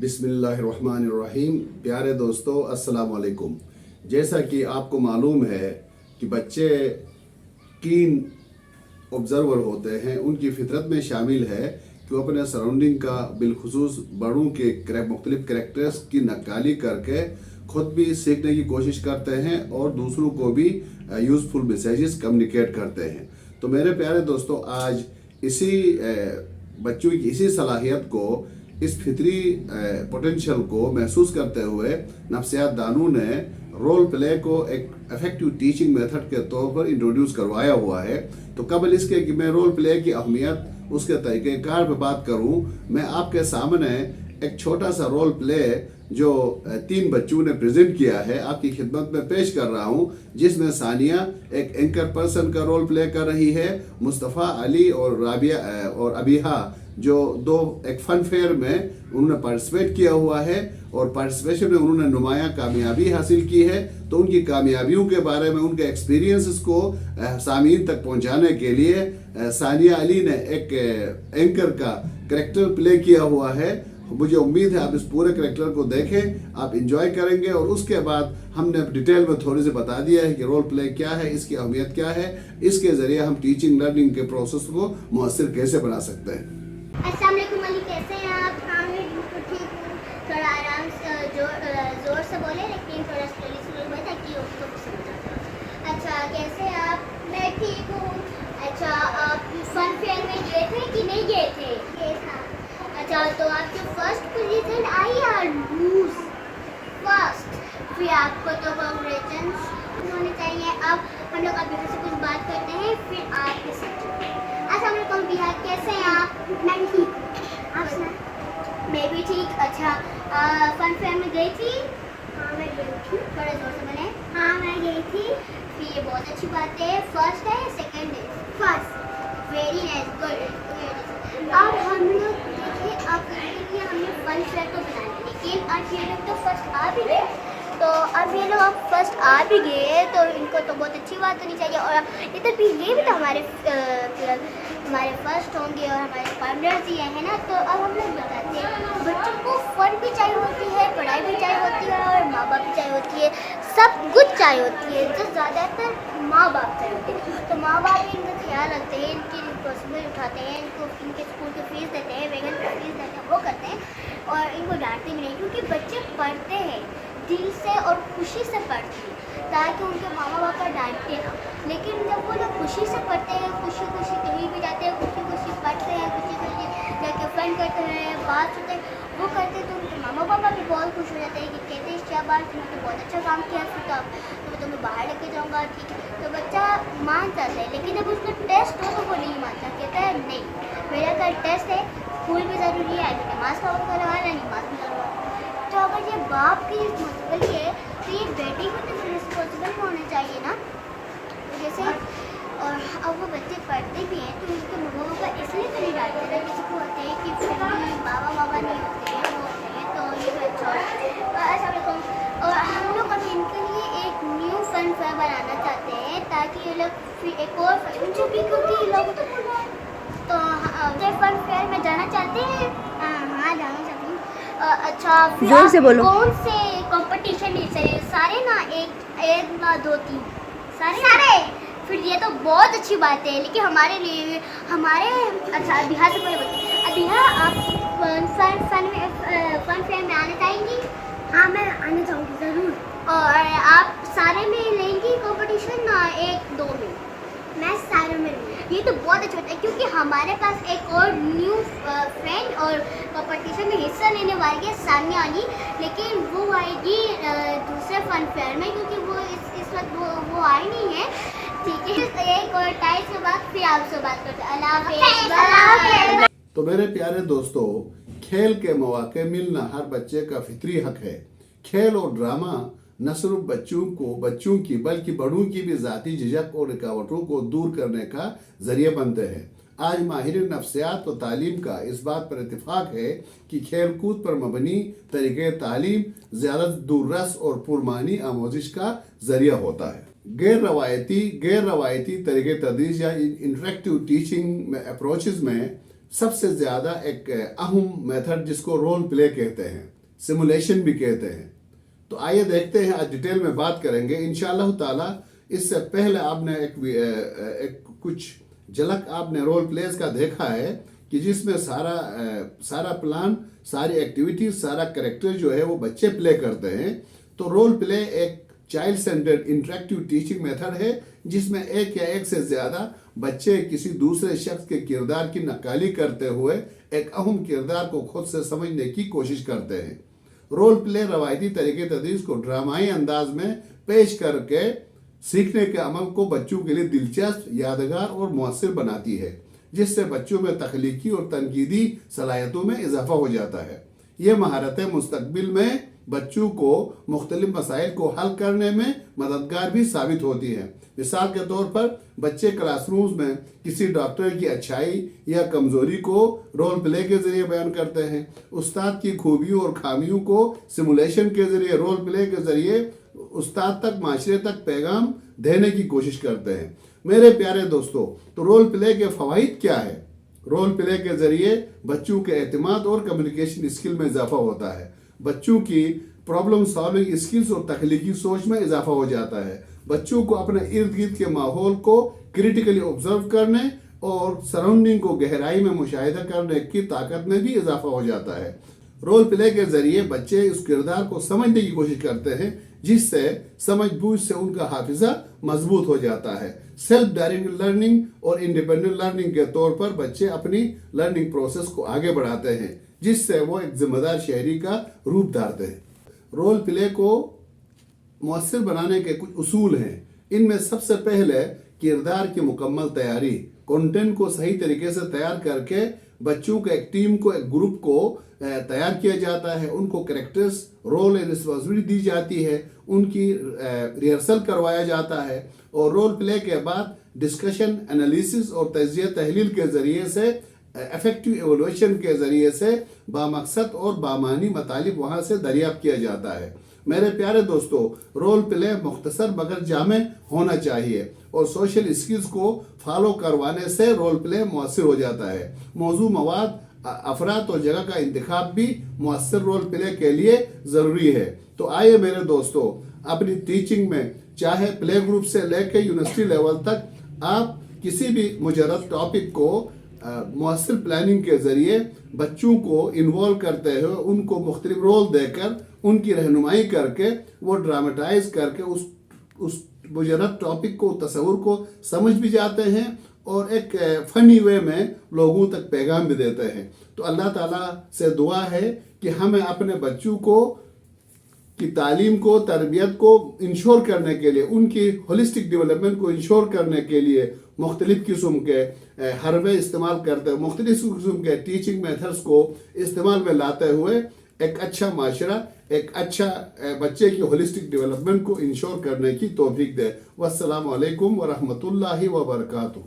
बिस्मिल्लाहिर्रहमानिर्रहीम। प्यारे दोस्तों, अस्सलाम वालेकुम। जैसा कि आपको मालूम है कि बच्चे कीन ऑब्जर्वर होते हैं, उनकी फितरत में शामिल है कि वो अपने सराउंडिंग का बिलखुसूस बड़ों के मुख्तलिफ करैक्टर्स की नक्काली करके खुद भी सीखने की कोशिश करते हैं और दूसरों को भी यूज़फुल मैसेजेस कम्युनिकेट करते हैं। तो मेरे प्यारे दोस्तों, आज इसी बच्चों की इसी सलाहियत को, इस फितरी पोटेंशियल को महसूस करते हुए नफ्सियात दानों ने रोल प्ले को एक इफेक्टिव टीचिंग मेथड के तौर पर इंट्रोड्यूस करवाया हुआ है। तो कबल इसके कि मैं रोल प्ले की अहमियत, उसके तरीक़ेकार पर बात करूं, मैं आपके सामने एक छोटा सा रोल प्ले जो 3 बच्चों ने प्रेजेंट किया है आपकी खिदमत में पेश कर रहा हूं, जिसमें सानिया एक एंकर पर्सन का रोल प्ले कर रही है, मुस्तफ़ा, अली और राबिया और अबीहा जो एक फन फेयर में उन्होंने पार्टिसिपेट किया हुआ है और पार्टिसिपेशन में उन्होंने नुमाया कामयाबी हासिल की है। तो उनकी कामयाबियों के बारे में, उनके एक्सपीरियंसेस को सामीन तक पहुंचाने के लिए सानिया अली ने एक एंकर का करैक्टर प्ले किया हुआ है। मुझे उम्मीद है आप इस पूरे करैक्टर को देखें, आप इंजॉय करेंगे और उसके बाद हमने डिटेल में थोड़ी सी बता दिया है कि रोल प्ले क्या है, इसकी अहमियत क्या है, इसके ज़रिए हम टीचिंग लर्निंग के प्रोसेस को मुअस्सिर कैसे बना सकते हैं। अस्सलाम वालेकुम अली, कैसे हैं आप? हाँ, मैं बिल्कुल ठीक हूँ। थोड़ा आराम से ज़ोर से बोले, लेकिन थोड़ा स्लोली बोले ताकि उसको समझ आ जाए। अच्छा, कैसे हैं आप? मैं ठीक हूँ। अच्छा, आप फन फेयर में गए थे कि नहीं गए थे? अच्छा, तो आपकी फर्स्ट पोजीशन आई या लूज? फर्स्ट। फिर आपको तो कांग्रेचुलेशंस होने चाहिए। अब हम लोग अभी से कुछ बात करते हैं, फिर आपके साथ। अस्सलाम वालेकुम बिहार, कैसे हैं आप? मैं ठीक, आप सुना? मैं भी ठीक। अच्छा, फन फेयर में गई थी? हाँ, मैं गई थी। थोड़ा जोर से बोले। हाँ, मैं गई थी। फिर ये बहुत अच्छी बात है। फर्स्ट है या सेकंड है? फर्स्ट। Very nice, good. अब हम लोग देखिए, अब ये हमने फन फेयर तो बनाया, लेकिन अब ये लोग तो फर्स्ट आ भी गए। तो अब ये लोग फर्स्ट आ भी गए तो इनको तो बहुत अच्छी बात होनी चाहिए। और इधर भी ये भी तो हमारे फर्स्ट होंगे और हमारे पार्टनर्स ही हैं ना। तो अब हम लोग बताते हैं, बच्चों को फन भी चाहिए होती है, पढ़ाई भी चाहिए होती है और माँ बाप भी चाहिए होती है, सब कुछ चाहिए होती है। जो ज़्यादातर माँ बाप चाहिए होते हैं, तो माँ बाप भी इनका ख्याल रखते हैं, इनकी रिस्पॉन्सिबिलिटी उठाते हैं, इनको इनके स्कूल की फीस देते हैं, वेगन की फीस देते हैं, वो करते हैं और इनको डांटते भी नहीं, क्योंकि बच्चे पढ़ते हैं दिल से और खुशी से पढ़ते हैं ताकि उनके मामा बाप डांटते ना। लेकिन जब वो लोग खुशी से पढ़ते हैं, खुशी खुशी कहीं भी जाते हैं, खुशी खुशी पढ़ते हैं, खुशी खुशी जाके फन करते हैं, बात होते हैं, वो करते हैं, तो उनके मामा पापा भी बहुत खुश हो जाते हैं कि कहते हैं शाबाश, तुमने तो बहुत अच्छा काम किया, फिर तो मैं तुम्हें बाहर लेके जाऊँगा, ठीक है। तो बच्चा मान जाता है, लेकिन जब उसका टेस्ट हो तो वो नहीं मानता, कहता है नहीं, मेरा कल टेस्ट है, स्कूल भी ज़रूरी है, नमाज़ का वक्त करवा है, नमाज भी करवा। तो अगर ये बाप की रिस्पॉन्सिबिलिटी है तो ये बेटी को तो रिस्पॉन्सिबल होना चाहिए ना। जैसे और अब वो बच्चे पढ़ते भी हैं तो उनके मामा पापा इसलिए तो नहीं डालते ना, किसी को होते हैं कि बाबा मामा नहीं होते हैं, वो होते हैं, तो ये भी अच्छा है। और हम लोग अभी इनके लिए एक न्यू फन फेयर बनाना चाहते हैं ताकि ये लोग फिर एक और जो भी, क्योंकि ये लोग तो फन फेयर में जाना चाहते हैं। हाँ, जाना चाहते हैं। अच्छा, फिर जोर से बोलो। कौन से कंपटीशन है? सारे ना, एक ना, 2 3 सारे। फिर ये तो बहुत अच्छी बात है, लेकिन हमारे लिए अच्छा बिहार से पहले बोलते, बिहार आप फन फेयर में आना चाहेंगी? हाँ, मैं आना चाहूँगी ज़रूर। और आप सारे में लेंगी कंपटीशन ना 1 2 में? मैं सारे में लूँगी। ये तो बहुत अच्छा होता है, क्योंकि हमारे पास एक और न्यू फ्रेंड और कंपटीशन में हिस्सा लेने वाली है, सानिया अली, लेकिन वो आएगी दूसरे फन फेयर में, क्योंकि वो इस वक्त वो आई नहीं है। ठीक है, एक और टाइम के बाद फिर आपसे बात करते हैं। अल्लाह हाफ़िज़। तो मेरे प्यारे दोस्तों, खेल के मौके मिलना हर बच्चे का फितरी हक है। खेल और ड्रामा न सिर्फ बच्चों की बल्कि बड़ों की भी ज़ाती झिझक और रुकावटों को दूर करने का जरिए बनते हैं। आज माहिर नफ्सियात व तालीम का इस बात पर इत्तिफाक है कि खेल कूद पर मबनी तरीक़े तालीम ज़्यादा दूररस और पुरमानी आमोजिश का जरिया होता है। गैर रवायती तरीक़े तदरीस या इंटरेक्टिव टीचिंग अप्रोचेस में سب سے زیادہ ایک اہم میتھڈ جس کو رول پلے کہتے ہیں، سیمولیشن بھی کہتے ہیں. تو آئیے دیکھتے ہیں، آج ڈیٹیل میں بات کریں گے انشاءاللہ تعالی. اس سے پہلے آپ نے ایک کچھ جھلک آپ نے رول پلیز کا دیکھا ہے کہ جس میں سارا پلان، ساری ایکٹیویٹیز، سارا کریکٹر جو ہے وہ بچے پلے کرتے ہیں. تو رول پلے ایک child centred interactive teaching method ہے جس میں ایک یا ایک سے زیادہ بچے کسی دوسرے شخص کے کردار کی نقالی کرتے ہوئے ایک اہم کردار کو خود سے سمجھنے کی کوشش کرتے ہیں. رول پلے روایتی طریقے تدریس کو ڈرامائی انداز میں پیش کر کے سیکھنے کے عمل کو بچوں کے لیے دلچسپ، یادگار اور مؤثر بناتی ہے، جس سے بچوں میں تخلیقی اور تنقیدی صلاحیتوں میں اضافہ ہو جاتا ہے. یہ مہارتیں مستقبل میں بچوں کو مختلف مسائل کو حل کرنے میں مددگار بھی ثابت ہوتی ہیں. مثال کے طور پر بچے کلاس رومز میں کسی ڈاکٹر کی اچھائی یا کمزوری کو رول پلے کے ذریعے بیان کرتے ہیں. استاد کی خوبیوں اور خامیوں کو سیمولیشن کے ذریعے، رول پلے کے ذریعے استاد تک، معاشرے تک پیغام دینے کی کوشش کرتے ہیں. میرے پیارے دوستو، تو رول پلے کے فوائد کیا ہے؟ رول پلے کے ذریعے بچوں کے اعتماد اور کمیونیکیشن اسکل میں اضافہ ہوتا ہے. بچوں کی پرابلم سالونگ اسکلز اور تخلیقی سوچ میں اضافہ ہو جاتا ہے. بچوں کو اپنے ارد گرد کے ماحول کو کریٹیکلی آبزرو کرنے اور سراؤنڈنگ کو گہرائی میں مشاہدہ کرنے کی طاقت میں بھی اضافہ ہو جاتا ہے. رول پلے کے ذریعے بچے اس کردار کو سمجھنے کی کوشش کرتے ہیں جس سے سمجھ بوجھ سے ان کا حافظہ مضبوط ہو جاتا ہے. سیلف ڈائریکٹڈ لرننگ اور انڈیپینڈنٹ لرننگ کے طور پر بچے اپنی لرننگ پروسیس کو آگے بڑھاتے ہیں جس سے وہ ایک ذمہ دار شہری کا روپ دھارتے ہیں. رول پلے کو مؤثر بنانے کے کچھ اصول ہیں. ان میں سب سے پہلے کردار کی مکمل تیاری، کنٹینٹ کو صحیح طریقے سے تیار کر کے بچوں کو ایک ٹیم کو، ایک گروپ کو تیار کیا جاتا ہے. ان کو کریکٹرز، رول اینڈ رسپانسبلٹی دی جاتی ہے، ان کی ریہرسل کروایا جاتا ہے، اور رول پلے کے بعد ڈسکشن، انالیسس اور تجزیہ تحلیل کے ذریعے سے، ایفیکٹو ایوالویشن کے ذریعے سے بامقصد اور بامعنی مطالب وہاں سے دریافت کیا جاتا ہے. میرے پیارے دوستو، رول پلے مختصر مگر جامع ہونا چاہیے، اور سوشل اسکلز کو فالو کروانے سے رول پلے مؤثر ہو جاتا ہے. موضوع، مواد، افراد اور جگہ کا انتخاب بھی مؤثر رول پلے کے لیے ضروری ہے. تو آئیے میرے دوستو، اپنی ٹیچنگ میں چاہے پلے گروپ سے لے کے یونیورسٹی لیول تک آپ کسی بھی مجرد ٹاپک کو مؤثر پلاننگ کے ذریعے بچوں کو انوالو کرتے ہوئے ان کو مختلف رول دے کر ان کی رہنمائی کر کے وہ ڈراماٹائز کر کے اس مجرد ٹاپک کو، تصور کو سمجھ بھی جاتے ہیں اور ایک فنی وے میں لوگوں تک پیغام بھی دیتے ہیں. تو اللہ تعالیٰ سے دعا ہے کہ ہمیں اپنے بچوں کو کی تعلیم کو، تربیت کو انشور کرنے کے لیے، ان کی ہولسٹک ڈیولپمنٹ کو انشور کرنے کے لیے مختلف قسم کے حربے استعمال کرتے ہوئے، مختلف قسم کے ٹیچنگ میتھڈز کو استعمال میں لاتے ہوئے ایک اچھا معاشرہ، ایک اچھا بچے کی ہولسٹک ڈیولپمنٹ کو انشور کرنے کی توفیق دے. والسلام علیکم ورحمۃ اللہ وبرکاتہ.